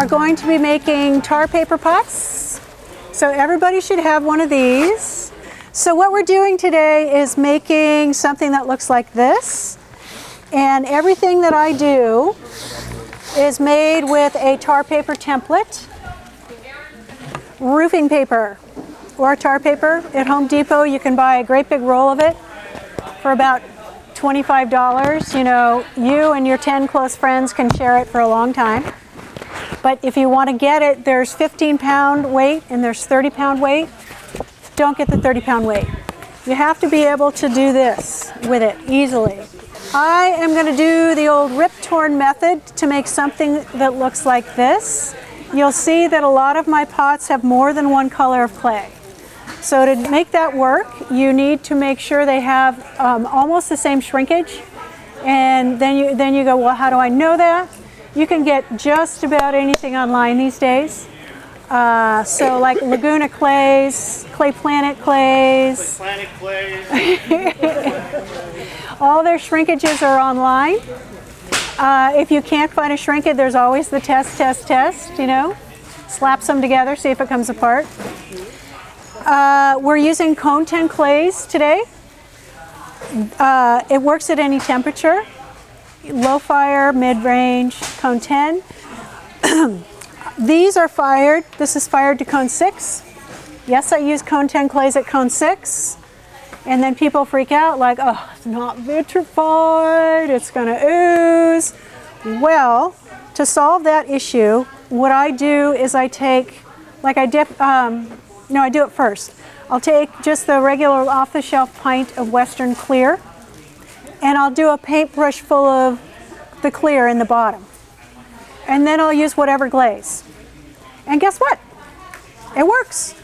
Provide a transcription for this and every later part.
are going to be making tar paper pots. So everybody should have one of these. So what we're doing today is making something that looks like this. And everything that I do is made with a tar paper template, roofing paper, or tar paper. At Home Depot, you can buy a great big roll of it for about $25. You know, you and your 10 close friends can share it for a long time. But if you want to get it, there's 15-pound weight and there's 30-pound weight. Don't get the 30-pound weight. You have to be able to do this with it easily. I am going to do the old rip-torn method to make something that looks like this. You'll see that a lot of my pots have more than one color of clay. So to make that work, you need to make sure they have almost the same shrinkage. And then you go, well, how do I know that? You can get just about anything online these days. So like Laguna clays, Clay Planet clays. Clay Planet clays. All their shrinkages are online. If you can't find a shrinkage, there's always the test, you know. Slap them together, see if it comes apart. We're using cone 10 clays today. It works at any temperature. Low fire, mid-range, cone 10. These are fired. This is fired to cone 6. Yes, I use cone 10 clays at cone 6. And then people freak out like, oh, it's not vitrified, it's going to ooze. Well, to solve that issue, what I do is I take, like I dip, no, I do it first. I'll take just the regular off-the-shelf pint of Western clear, and I'll do a paintbrush full of the clear in the bottom. And then I'll use whatever glaze. And guess what? It works.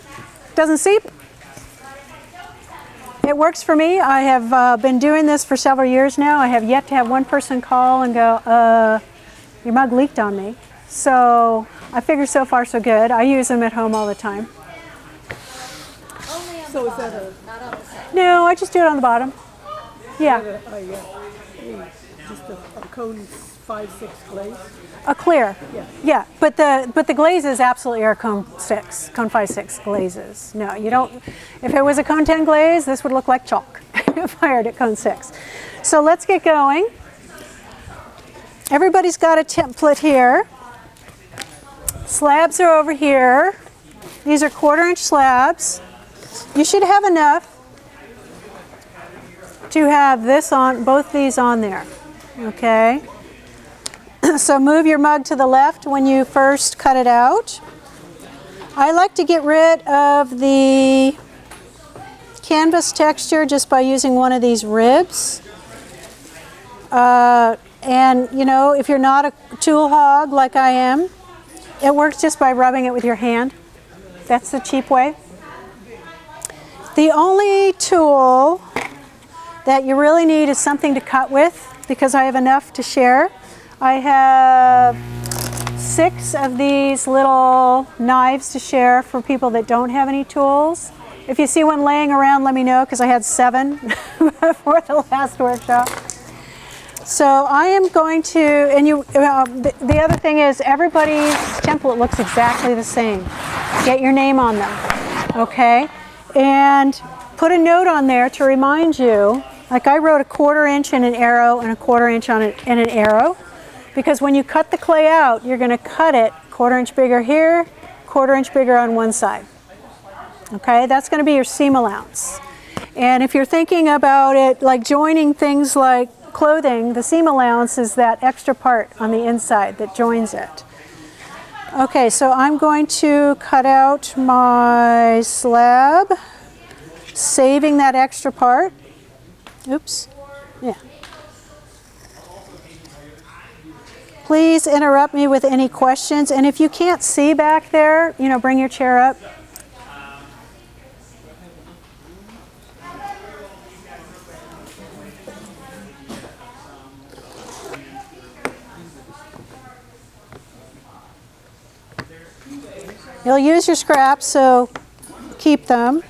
Doesn't seep. It works for me. I have been doing this for several years now. I have yet to have one person call and go, your mug leaked on me. So I figure so far so good. I use them at home all the time. Only on So the is that bottom, not on the side. No, I just do it on the bottom. Yeah, just a cone 5-6 glaze? a clear. Yeah. Yeah, but the glazes absolutely are cone 6, cone 5-6 glazes. No, you don't. If it was a cone 10 glaze, this would look like chalk fired at cone 6. So let's get going. Everybody's got a template here. Slabs are over here. These are 1/4-inch slabs. You should have enough to have this on, both these on there. Okay. So move your mug to the left when you first cut it out. I like to get rid of the canvas texture just by using one of these ribs. And you know, if you're not a tool hog like I am, it works just by rubbing it with your hand. That's the cheap way. The only tool that you really need is something to cut with, because I have enough to share. I have 6 of these little knives to share for people that don't have any tools. If you see one laying around, let me know, because I had 7 before the last workshop. So I am going to, and the other thing is everybody's template looks exactly the same. Get your name on them, okay? And put a note on there to remind you, like I wrote a 1/4-inch and an arrow and a 1/4-inch on it and an arrow, because when you cut the clay out, you're going to cut it 1/4-inch bigger here, 1/4-inch bigger on one side. Okay, that's going to be your seam allowance. And if you're thinking about it like joining things like clothing, the seam allowance is that extra part on the inside that joins it. Okay, so I'm going to cut out my slab, saving that extra part. Oops, yeah. Please interrupt me with any questions, and if you can't see back there, you know, bring your chair up. You'll use your scraps, so keep them.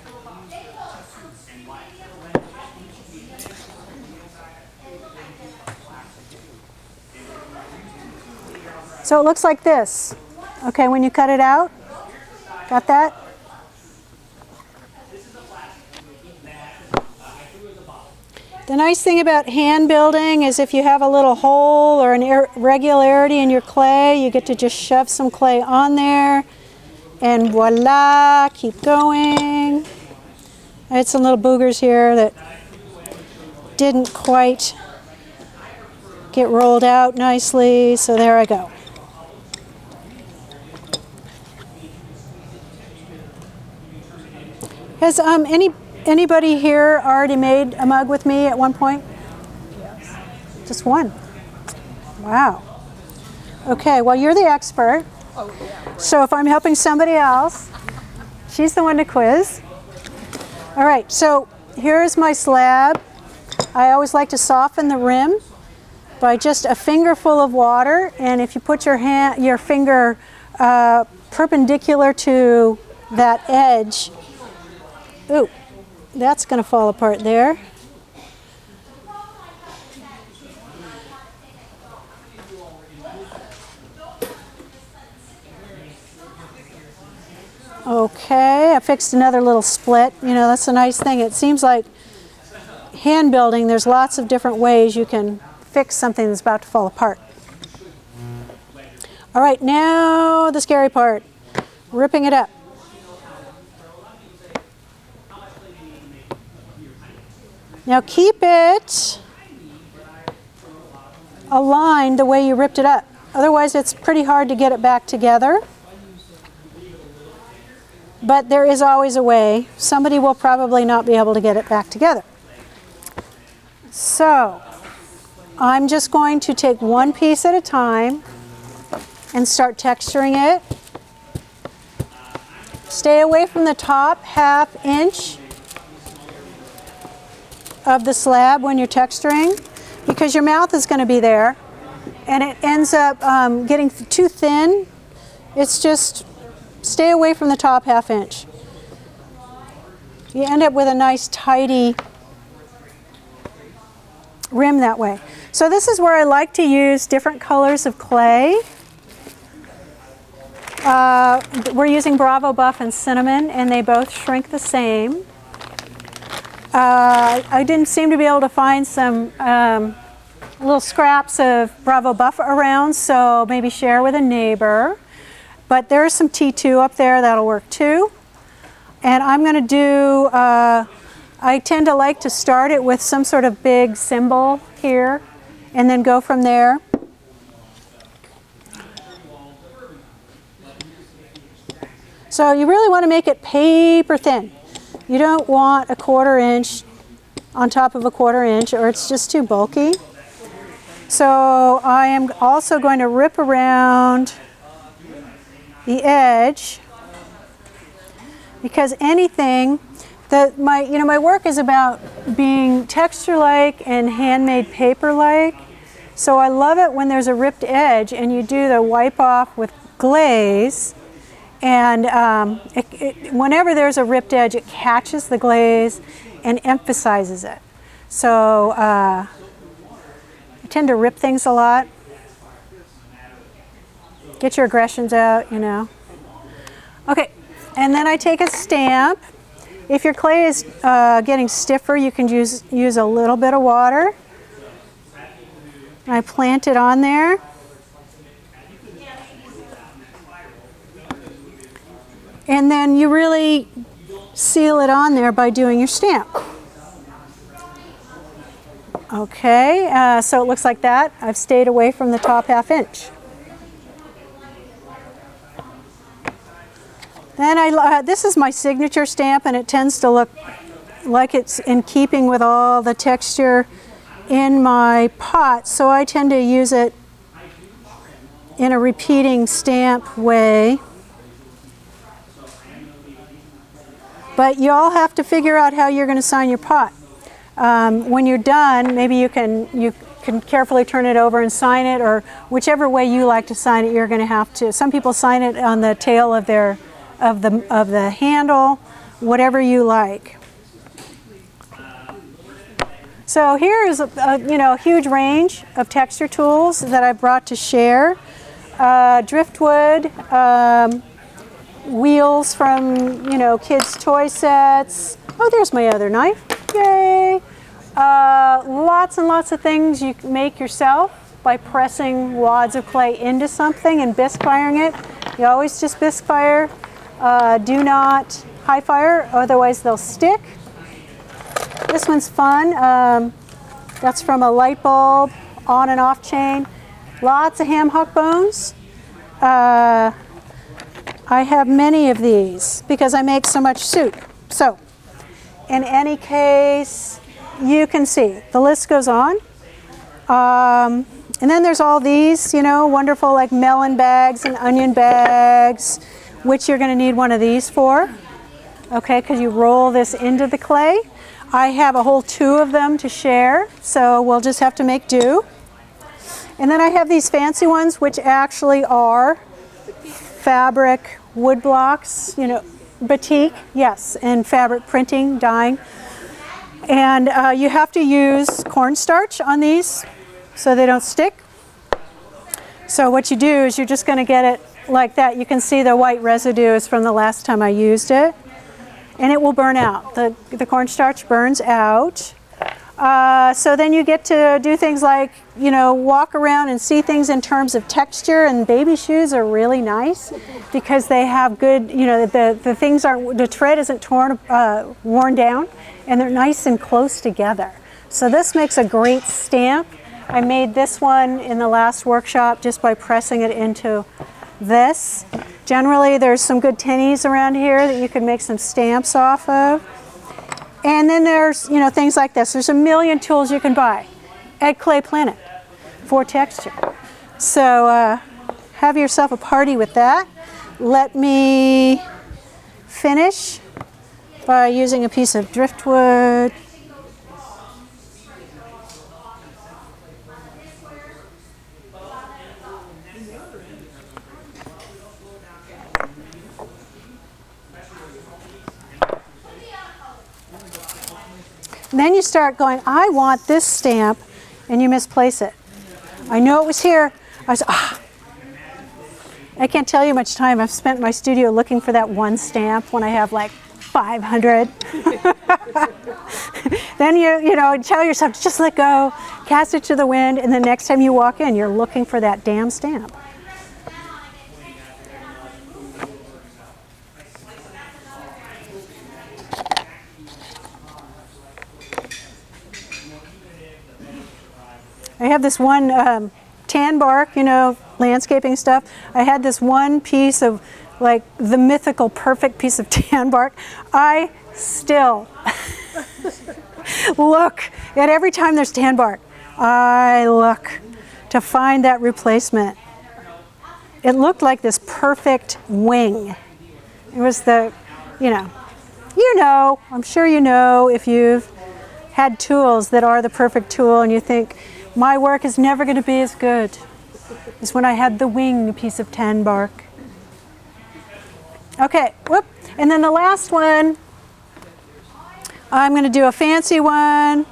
So it looks like this. Okay, when you cut it out, got that? The nice thing about hand building is if you have a little hole or an irregularity in your clay, you get to just shove some clay on there and voila, keep going. I had some little boogers here that didn't quite get rolled out nicely, so there I go. Has anybody here already made a mug with me at one point? Yes. Just one. Wow. Okay, well, you're the expert. Oh, yeah. Right. So if I'm helping somebody else, she's the one to quiz. All right, so here's my slab. I always like to soften the rim by just a fingerful of water, and if you put your finger perpendicular to that edge, ooh, that's going to fall apart there. Okay, I fixed another little split. You know, that's a nice thing. It seems like hand building, there's lots of different ways you can fix something that's about to fall apart. All right, now the scary part, ripping it up. Now keep it aligned the way you ripped it up. Otherwise, it's pretty hard to get it back together. But there is always a way. Somebody will probably not be able to get it back together. So I'm just going to take one piece at a time and start texturing it. Stay away from the top ½ inch of the slab when you're texturing, because your mouth is going to be there and it ends up getting too thin. It's just stay away from the top ½ inch. You end up with a nice tidy rim that way. So this is where I like to use different colors of clay. We're using Bravo Buff and Cinnamon, and they both shrink the same. I didn't seem to be able to find some little scraps of Bravo Buff around, so maybe share with a neighbor. But there's some T2 up there that'll work too. And I'm going to do, I tend to like to start it with some sort of big symbol here and then go from there. So you really want to make it paper thin. You don't want a ½ inch on top of a ½ inch, or it's just too bulky. So I am also going to rip around the edge, because anything that my work is about being texture-like and handmade paper-like. So I love it when there's a ripped edge and you do the wipe off with glaze. And whenever there's a ripped edge, it catches the glaze and emphasizes it. So I tend to rip things a lot. Get your aggressions out, you know. Okay, and then I take a stamp. If your clay is getting stiffer, you can use a little bit of water. And I plant it on there. And then you really seal it on there by doing your stamp. Okay, so it looks like that. I've stayed away from the top ½ inch. Then this is my signature stamp, and it tends to look like it's in keeping with all the texture in my pot, so I tend to use it in a repeating stamp way. But you all have to figure out how you're going to sign your pot. When you're done, maybe you can carefully turn it over and sign it, or whichever way you like to sign it. You're going to have to. Some people sign it on the tail of the handle, whatever you like. So here is a huge range of texture tools that I brought to share. driftwood, wheels from, kids' toy sets. Oh, there's my other knife. Yay! Lots and lots of things you can make yourself by pressing wads of clay into something and bisque firing it. You always just bisque fire. Do not high fire, otherwise they'll stick. This one's fun. That's from a light bulb, on and off chain. Lots of ham hock bones. I have many of these because I make so much soup. So, in any case, you can see the list goes on. And then there's all these, wonderful like melon bags and onion bags, which you're going to need one of these for. Okay, because you roll this into the clay. I have a whole 2 of them to share, so we'll just have to make do. And then I have these fancy ones, which actually are fabric wood blocks, batik, yes, and fabric printing, dyeing. And you have to use cornstarch on these so they don't stick. So what you do is you're just going to get it like that. You can see the white residue is from the last time I used it. And it will burn out. The cornstarch burns out. So then you get to do things like, walk around and see things in terms of texture, and baby shoes are really nice because they have good, the things aren't, the tread isn't worn down, and they're nice and close together. So this makes a great stamp. I made this one in the last workshop just by pressing it into this. Generally, there's some good tinnies around here that you can make some stamps off of. And then there's, things like this. There's a million tools you can buy at Clay Planet for texture. So have yourself a party with that. Let me finish by using a piece of driftwood. And then you start going, I want this stamp, and you misplace it. I know it was here. I can't tell you how much time I've spent in my studio looking for that one stamp when I have like 500. Then you tell yourself, just let go, cast it to the wind, and the next time you walk in, you're looking for that damn stamp. I have this one tan bark, landscaping stuff. I had this one piece of like the mythical perfect piece of tan bark. I still look at every time there's tan bark. I look to find that replacement. It looked like this perfect wing. It was the, I'm sure if you've had tools that are the perfect tool and you think, my work is never going to be as good as when I had the wing piece of tan bark. Okay, whoop. And then the last one, I'm going to do a fancy one.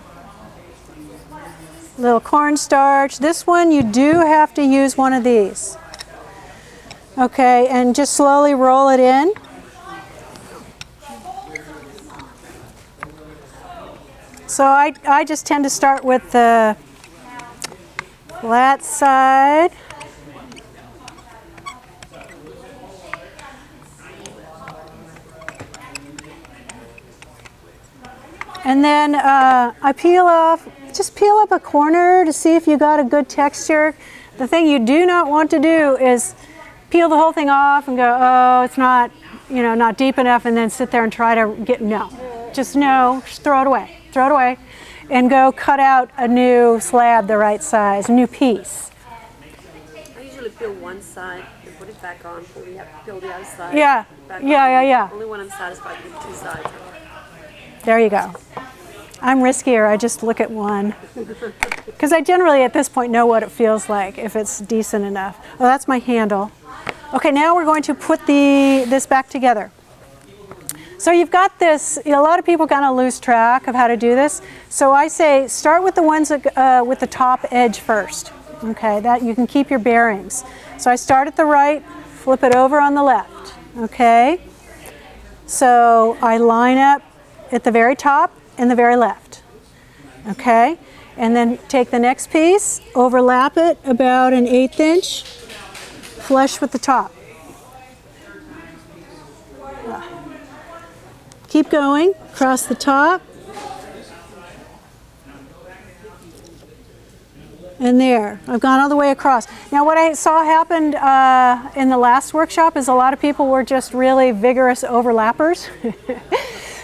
Little cornstarch. This one, you do have to use one of these. Okay, and just slowly roll it in. So I just tend to start with the flat side. And then I peel up a corner to see if you got a good texture. The thing you do not want to do is peel the whole thing off and go, oh, it's not, not deep enough, and then sit there and try to just throw it away. And go cut out a new slab the right size, a new piece. I usually peel one side and put it back on, or we have to peel the other side. Yeah. Only when I'm satisfied with 2 sides. There you go. I'm riskier, I just look at one. Because I generally at this point know what it feels like, if it's decent enough. Oh, that's my handle. Okay, now we're going to put this back together. So you've got this, a lot of people kind of lose track of how to do this. So I say start with the ones with the top edge first. Okay, that you can keep your bearings. So I start at the right, flip it over on the left. Okay, so I line up at the very top and the very left. Okay, and then take the next piece, overlap it about an 1/8 inch, flush with the top. Keep going, across the top. And there, I've gone all the way across. Now what I saw happened in the last workshop is a lot of people were just really vigorous overlappers.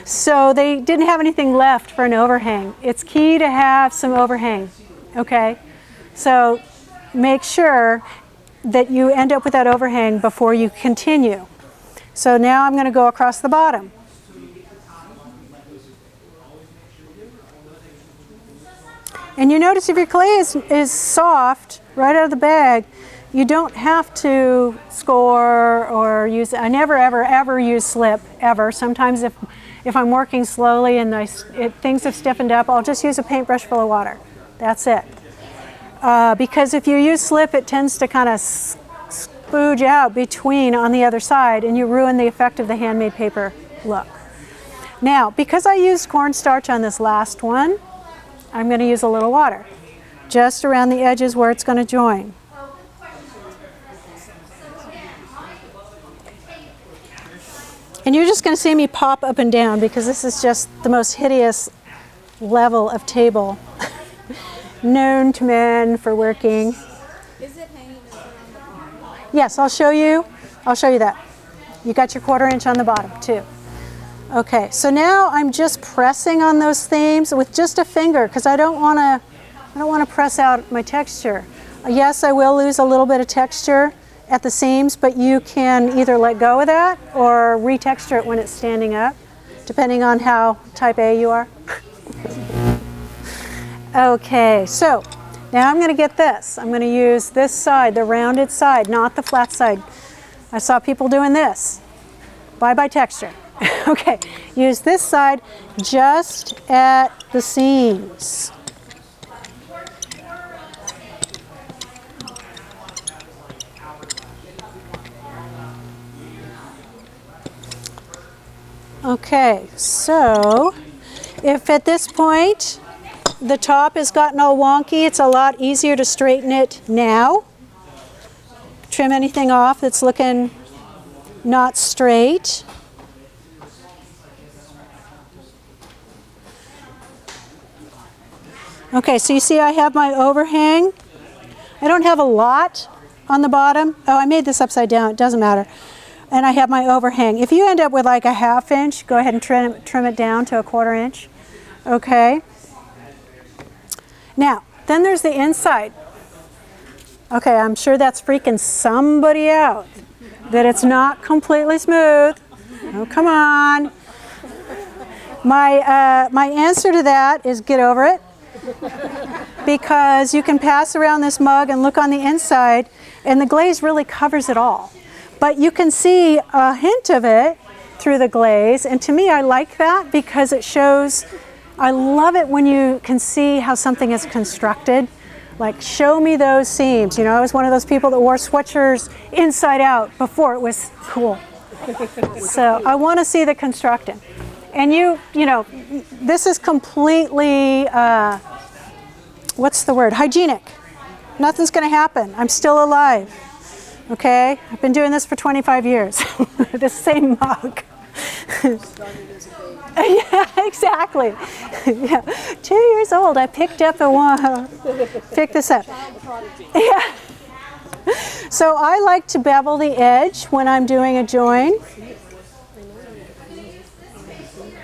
So they didn't have anything left for an overhang. It's key to have some overhang, okay? So make sure that you end up with that overhang before you continue. So now I'm going to go across the bottom. And you notice if your clay is soft right out of the bag, you don't have to score or use, I never ever use slip, ever. Sometimes if I'm working slowly and things have stiffened up, I'll just use a paintbrush full of water. That's it. Because if you use slip, it tends to kind of spooge out between on the other side and you ruin the effect of the handmade paper look. Now, because I used cornstarch on this last one, I'm going to use a little water just around the edges where it's going to join. And you're just going to see me pop up and down because this is just the most hideous level of table known to men for working. Is it hanging on the bottom? Yes, I'll show you that. You got your 1/4 inch on the bottom too. Okay, so now I'm just pressing on those themes with just a finger because I don't want to press out my texture. Yes, I will lose a little bit of texture at the seams, but you can either let go of that or retexture it when it's standing up, depending on how type A you are. Okay, so now I'm going to get this. I'm going to use this side, the rounded side, not the flat side. I saw people doing this. Bye-bye texture. Okay, use this side just at the seams. Okay, so if at this point the top has gotten all wonky, it's a lot easier to straighten it now. Trim anything off that's looking not straight. Okay, so you see I have my overhang. I don't have a lot on the bottom. Oh, I made this upside down, it doesn't matter. And I have my overhang. If you end up with like a 1/2 inch, go ahead and trim it down to a 1/4 inch. Okay. Now, then there's the inside. Okay, I'm sure that's freaking somebody out, that it's not completely smooth. Oh, come on. My answer to that is get over it. Because you can pass around this mug and look on the inside and the glaze really covers it all. But you can see a hint of it through the glaze, and to me I like that because it shows, I love it when you can see how something is constructed. Like, show me those seams. You know, I was one of those people that wore sweatshirts inside out before it was cool. So I want to see the constructing. And you know, this is completely, what's the word? Hygienic. Nothing's going to happen. I'm still alive. Okay? I've been doing this for 25 years. The same mug. Yeah, exactly. Yeah. 2 years old. I picked up picked this up. Yeah. So I like to bevel the edge when I'm doing a join.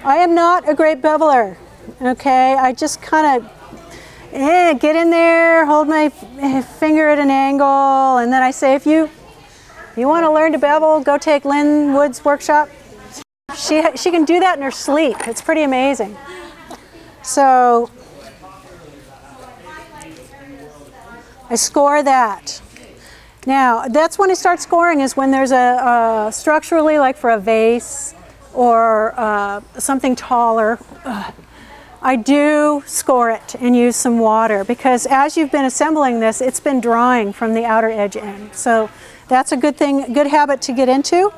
I am not a great beveler, okay? I just kind of get in there, hold my finger at an angle, and then I say, if you want to learn to bevel, go take Lynn Wood's workshop. She can do that in her sleep. It's pretty amazing. So I score that. Now, that's when I start scoring, is when there's a structurally, like for a vase, or something taller, I do score it and use some water because as you've been assembling this, it's been drying from the outer edge in. So that's a good thing, good habit to get into.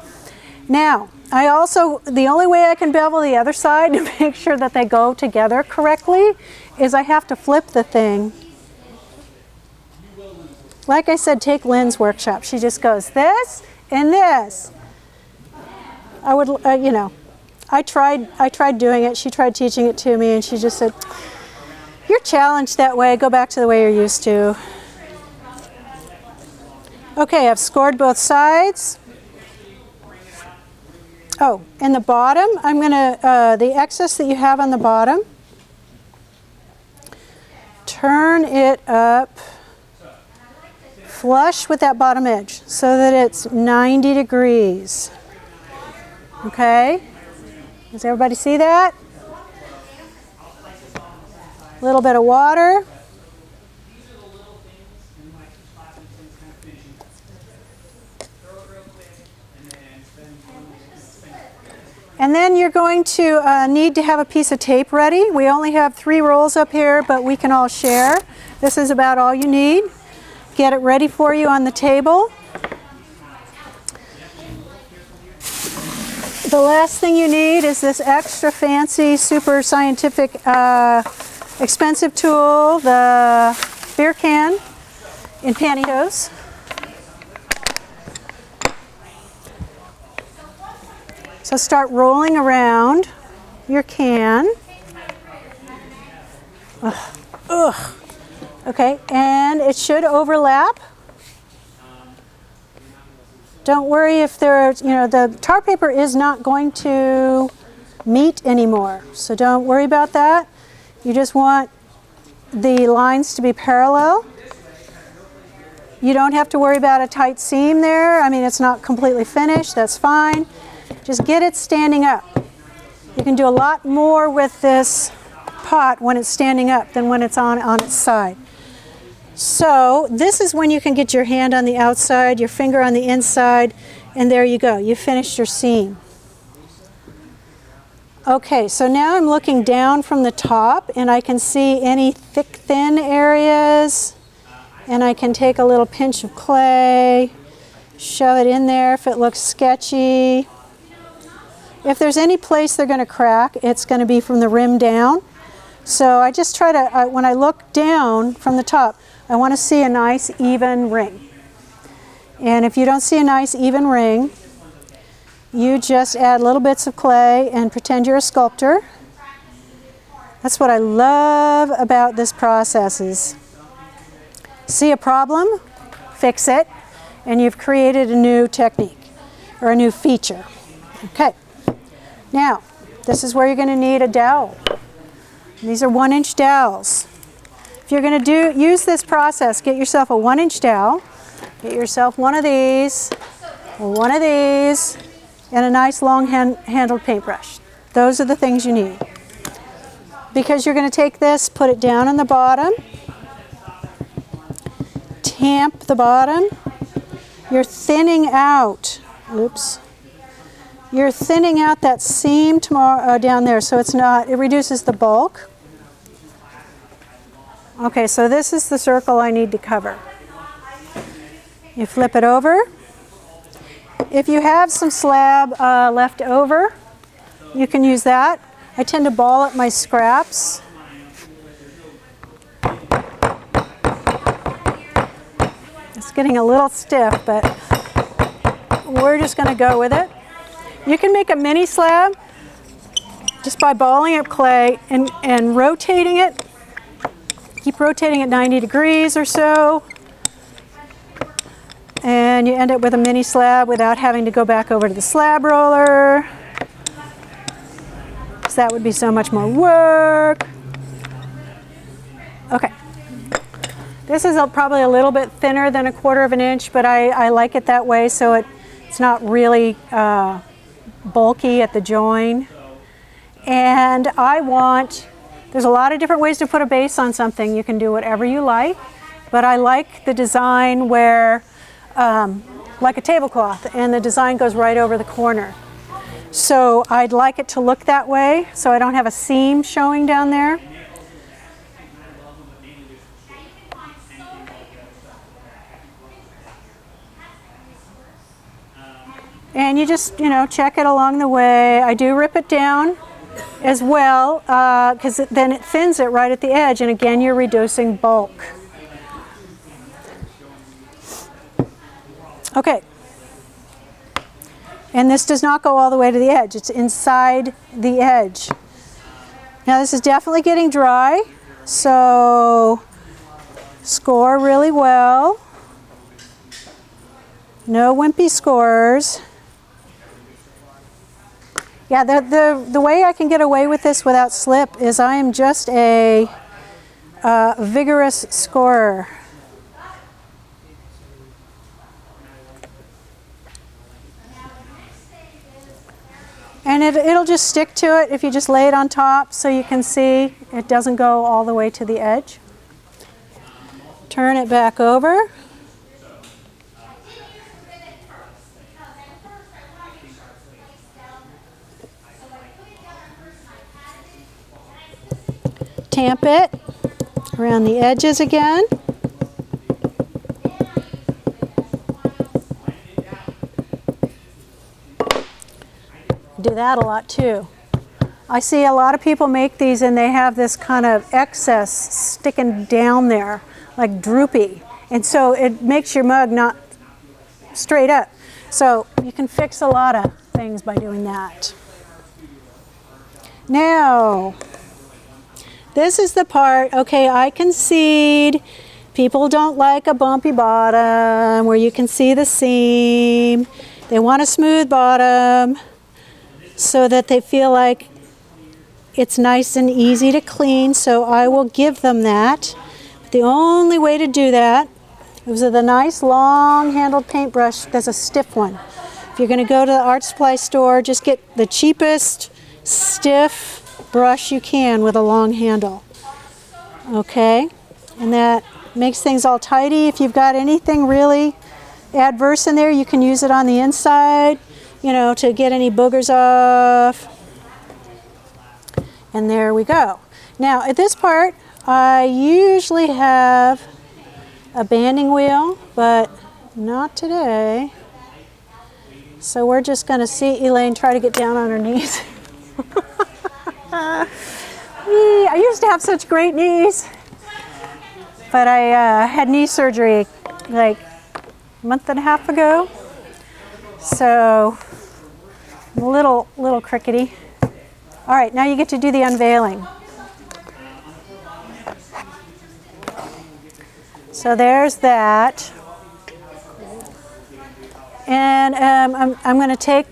Now, the only way I can bevel the other side to make sure that they go together correctly is I have to flip the thing. Like I said, take Lynn's workshop. She just goes this and this. I would, you know, I tried doing it. She tried teaching it to me and she just said, you're challenged that way. Go back to the way you're used to. Okay, I've scored both sides. Oh, and the bottom, I'm gonna, the excess that you have on the bottom, turn it up flush with that bottom edge so that it's 90 degrees. Okay? Does everybody see that? A little bit of water. And then you're going to need to have a piece of tape ready. We only have 3 rolls up here, but we can all share. This is about all you need. Get it ready for you on the table. The last thing you need is this extra fancy, super scientific, expensive tool, the beer can in pantyhose. So start rolling around your can. Ugh. Okay, and it should overlap. Don't worry if there's, you know, the tar paper is not going to meet anymore. So don't worry about that. You just want the lines to be parallel. You don't have to worry about a tight seam there. I mean, it's not completely finished, that's fine. Just get it standing up. You can do a lot more with this pot when it's standing up than when it's on its side. So this is when you can get your hand on the outside, your finger on the inside, and there you go. You finished your seam. Okay, so now I'm looking down from the top and I can see any thick, thin areas, and I can take a little pinch of clay, shove it in there if it looks sketchy. If there's any place they're going to crack, it's going to be from the rim down. So I just try to, when I look down from the top, I want to see a nice even ring. And if you don't see a nice even ring, you just add little bits of clay and pretend you're a sculptor. That's what I love about this process is see a problem, fix it, and you've created a new technique or a new feature. Okay. Now, this is where you're going to need a dowel. These are 1-inch dowels. If you're going to use this process, get yourself a 1-inch dowel, get yourself one of these, and a nice long-handled paintbrush. Those are the things you need. Because you're going to take this, put it down on the bottom, tamp the bottom. You're thinning out, oops. You're thinning out that seam down there so it reduces the bulk. Okay, so this is the circle I need to cover. You flip it over. If you have some slab left over, you can use that. I tend to ball up my scraps. It's getting a little stiff, but we're just going to go with it. You can make a mini slab just by balling up clay and rotating it. Keep rotating at 90 degrees or so. And you end up with a mini slab without having to go back over to the slab roller. Because that would be so much more work. Okay. This is probably a little bit thinner than 1/4 inch, but I like it that way so it's not really bulky at the join. And there's a lot of different ways to put a base on something. You can do whatever you like, but I like the design where, like a tablecloth, and the design goes right over the corner. So I'd like it to look that way so I don't have a seam showing down there. And you just, check it along the way. I do rip it down as well because then it thins it right at the edge, and again you're reducing bulk. Okay. And this does not go all the way to the edge. It's inside the edge. Now this is definitely getting dry, so score really well. No wimpy scores. Yeah, the way I can get away with this without slip is I am just a vigorous scorer. And it'll just stick to it if you just lay it on top so you can see it doesn't go all the way to the edge. Turn it back over. Tamp it around the edges again. Do that a lot too. I see a lot of people make these and they have this kind of excess sticking down there, like droopy. And so it makes your mug not straight up. So you can fix a lot of things by doing that. Now, this is the part, okay, I concede. People don't like a bumpy bottom where you can see the seam. They want a smooth bottom so that they feel like it's nice and easy to clean, so I will give them that. But the only way to do that is with a nice long-handled paintbrush. There's a stiff one. If you're going to go to the art supply store, just get the cheapest stiff brush you can with a long handle. Okay, and that makes things all tidy. If you've got anything really adverse in there, you can use it on the inside, to get any boogers off. And there we go. Now at this part, I usually have a banding wheel, but not today. So we're just going to see Elaine try to get down on her knees. I used to have such great knees, but I had knee surgery like a month and a half ago, so I'm a little crickety. All right, now you get to do the unveiling. So there's that, and I'm going to take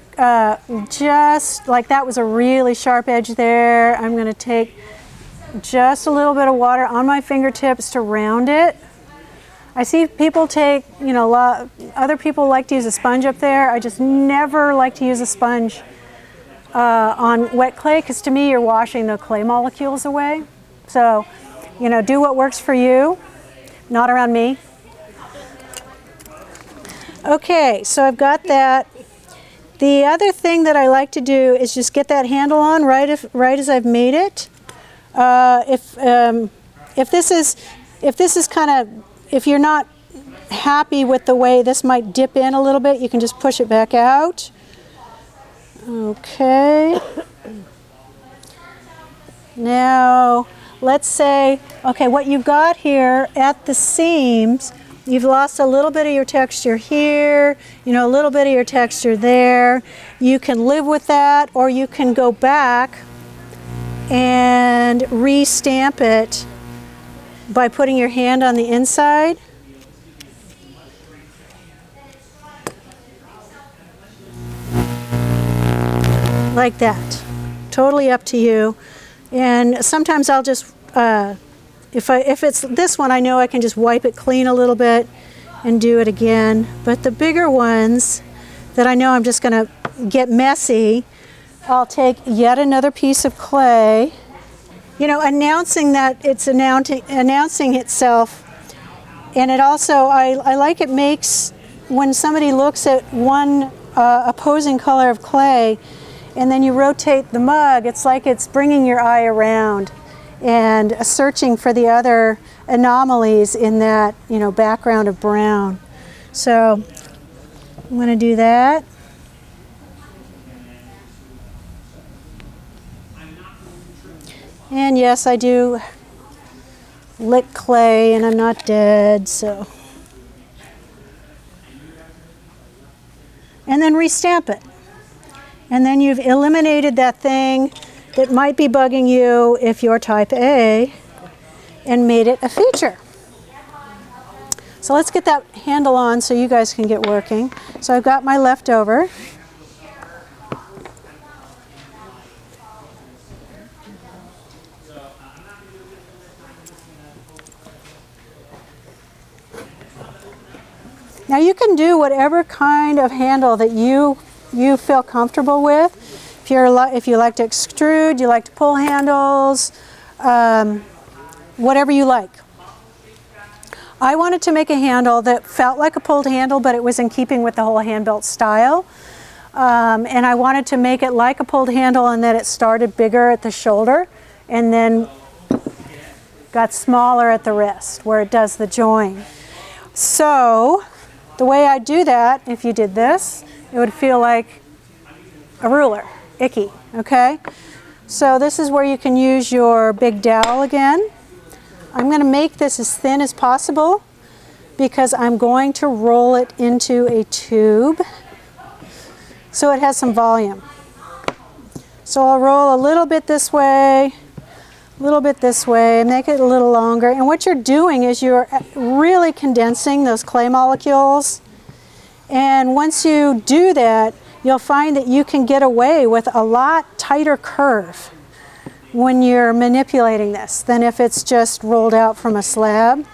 just like that was a really sharp edge there. I'm going to take just a little bit of water on my fingertips to round it. I see people take, other people like to use a sponge up there. I just never like to use a sponge on wet clay because to me you're washing the clay molecules away. So, do what works for you, not around me. Okay, so I've got that. The other thing that I like to do is just get that handle on right as I've made it. If this is kind of, if you're not happy with the way this might dip in a little bit, you can just push it back out. Okay. Now let's say, okay, what you've got here at the seams, you've lost a little bit of your texture here, a little bit of your texture there. You can live with that, or you can go back and re-stamp it by putting your hand on the inside. Like that. Totally up to you. And sometimes I'll just if it's this one, I know I can just wipe it clean a little bit and do it again. But the bigger ones that I know I'm just going to get messy, I'll take yet another piece of clay, announcing that it's announcing itself. And it also, I like it makes, when somebody looks at one opposing color of clay, and then you rotate the mug, it's like it's bringing your eye around and searching for the other anomalies in that, you know, background of brown. So I'm going to do that. And yes, I do lick clay, and I'm not dead, so. And then restamp it. And then you've eliminated that thing that might be bugging you if you're type A and made it a feature. So let's get that handle on so you guys can get working. So I've got my leftover. Now you can do whatever kind of handle that you feel comfortable with. If you like to extrude, you like to pull handles, whatever you like. I wanted to make a handle that felt like a pulled handle, but it was in keeping with the whole hand-built style. And I wanted to make it like a pulled handle and that it started bigger at the shoulder and then got smaller at the wrist where it does the join. So the way I do that, if you did this, it would feel like a ruler, icky, okay? So this is where you can use your big dowel again. I'm going to make this as thin as possible because I'm going to roll it into a tube so it has some volume. So I'll roll a little bit this way, a little bit this way, make it a little longer. And what you're doing is you're really condensing those clay molecules. And once you do that, you'll find that you can get away with a lot tighter curve when you're manipulating this than if it's just rolled out from a slab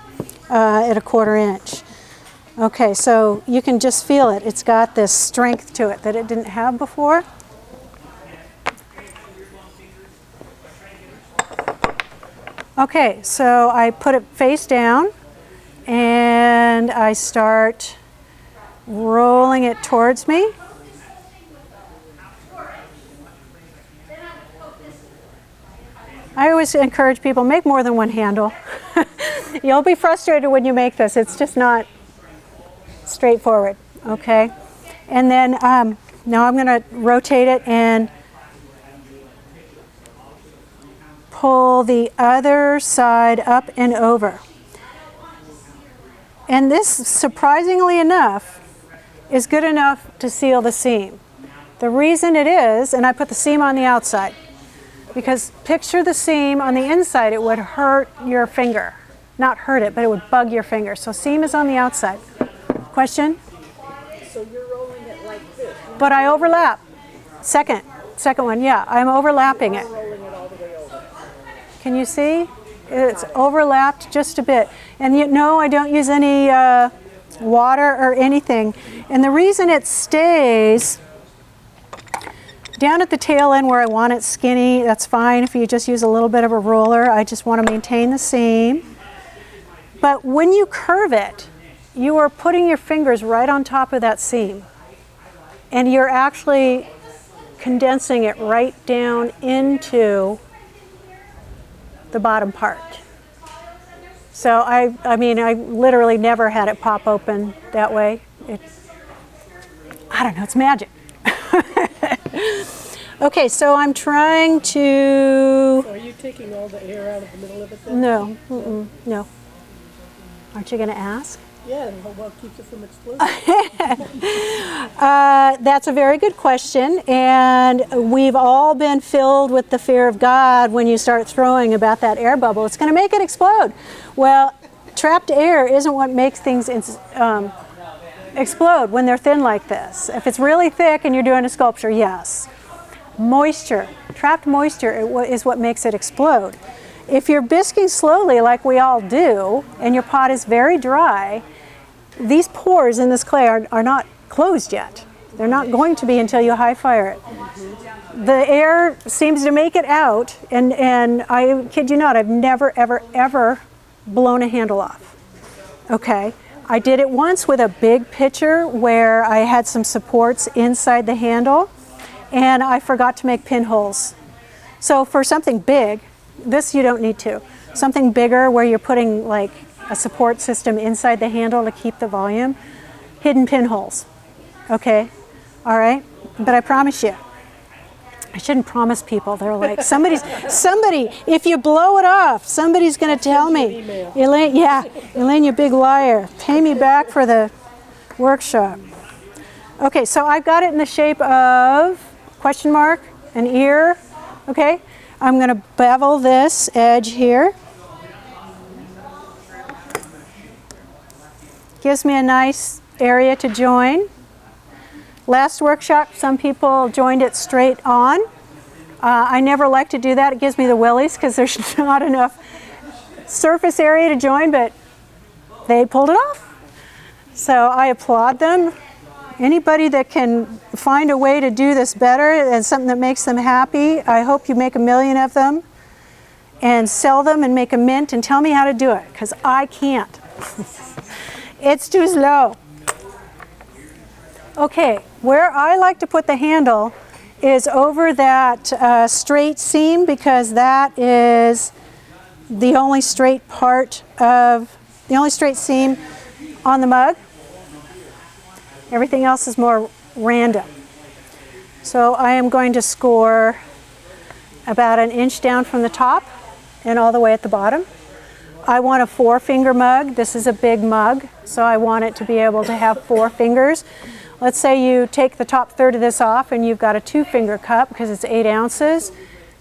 at 1/4 inch. Okay, so you can just feel it. It's got this strength to it that it didn't have before. Okay, so I put it face down and I start rolling it towards me. I always encourage people, make more than one handle. You'll be frustrated when you make this. It's just not straightforward, okay? And then now I'm going to rotate it and pull the other side up and over. And this, surprisingly enough, is good enough to seal the seam. The reason it is, and I put the seam on the outside, because picture the seam on the inside, it would hurt your finger. Not hurt it, but it would bug your finger. So seam is on the outside. Question? So you're rolling it like this? But I overlap. Second one, yeah, I'm overlapping it. Rolling it all the way over. Can you see? It's overlapped just a bit. And you know, I don't use any water or anything. And the reason it stays down at the tail end where I want it skinny, that's fine if you just use a little bit of a roller. I just want to maintain the seam. But when you curve it, you are putting your fingers right on top of that seam. And you're actually condensing it right down into the bottom part. So I mean, I literally never had it pop open that way. I don't know, it's magic. Okay, so I'm trying to... So are you taking all the air out of the middle of it then? No, no. Aren't you going to ask? Yeah, and what keeps it from exploding? That's a very good question, and we've all been filled with the fear of God when you start throwing about that air bubble. It's going to make it explode. Well, trapped air isn't what makes things explode when they're thin like this. If it's really thick and you're doing a sculpture, yes. Moisture, trapped moisture is what makes it explode. If you're bisquing slowly like we all do, and your pot is very dry, these pores in this clay are not closed yet. They're not going to be until you high fire it. The air seems to make it out, and I kid you not, I've never, ever, ever blown a handle off. Okay, I did it once with a big pitcher where I had some supports inside the handle, and I forgot to make pinholes. So for something big, this you don't need to. Something bigger where you're putting like a support system inside the handle to keep the volume, hidden pinholes. Okay, all right, but I promise you, I shouldn't promise people. They're like, somebody, if you blow it off, somebody's going to tell me. Elaine, yeah, Elaine, you big liar. Pay me back for the workshop. Okay, so I've got it in the shape of question mark, an ear. Okay, I'm going to bevel this edge here. Gives me a nice area to join. Last workshop, some people joined it straight on. I never like to do that. It gives me the willies because there's not enough surface area to join, but they pulled it off. So I applaud them. Anybody that can find a way to do this better and something that makes them happy, I hope you make 1 million of them and sell them and make a mint and tell me how to do it, because I can't. It's too slow. Okay, where I like to put the handle is over that straight seam, because that is the only straight part of, the only straight seam on the mug. Everything else is more random. So I am going to score about 1 inch down from the top and all the way at the bottom. I want a 4-finger mug. This is a big mug, so I want it to be able to have 4 fingers. Let's say you take the top third of this off and you've got a 2-finger cup because it's 8 ounces.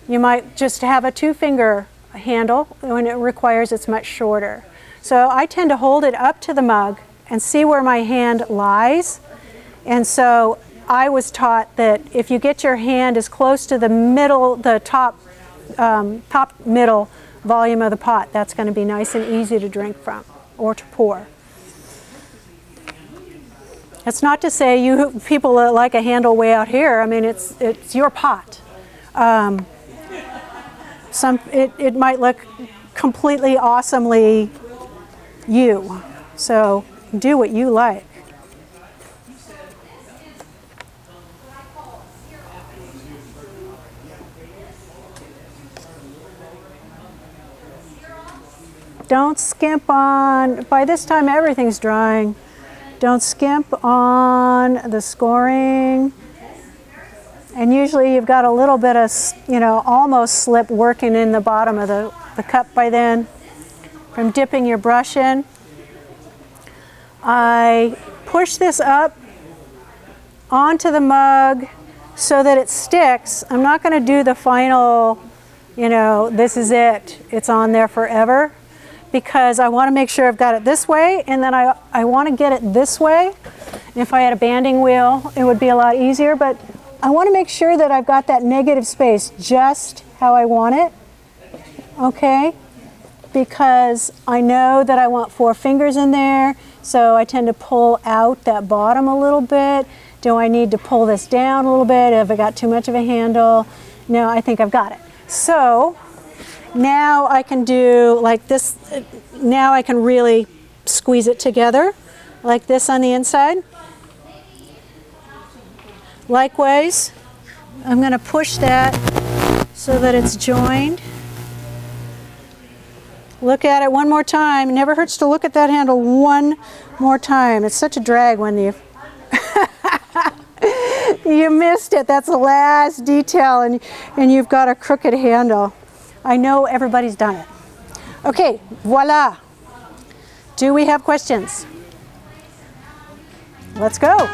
You might just have a 2-finger handle. When it requires, it's much shorter. So I tend to hold it up to the mug and see where my hand lies. And so I was taught that if you get your hand as close to the middle, the top middle volume of the pot, that's going to be nice and easy to drink from or to pour. It's not to say you people that like a handle way out here. I mean, it's your pot. It might look completely awesomely you. So do what you like. Don't skimp on, by this time everything's drying. Don't skimp on the scoring. And usually you've got a little bit of, almost slip working in the bottom of the cup by then from dipping your brush in. I push this up onto the mug so that it sticks. I'm not going to do the final, this is it, it's on there forever, because I want to make sure I've got it this way, and then I want to get it this way. If I had a banding wheel, it would be a lot easier, but I want to make sure that I've got that negative space just how I want it, okay? Because I know that I want 4 fingers in there, so I tend to pull out that bottom a little bit. Do I need to pull this down a little bit? Have I got too much of a handle? No, I think I've got it. So now I can do like this. Now I can really squeeze it together like this on the inside. Likewise, I'm going to push that so that it's joined. Look at it one more time. It never hurts to look at that handle one more time. It's such a drag when you you missed it. That's the last detail, and you've got a crooked handle. I know everybody's done it. Okay, voila. Do we have questions? Let's go.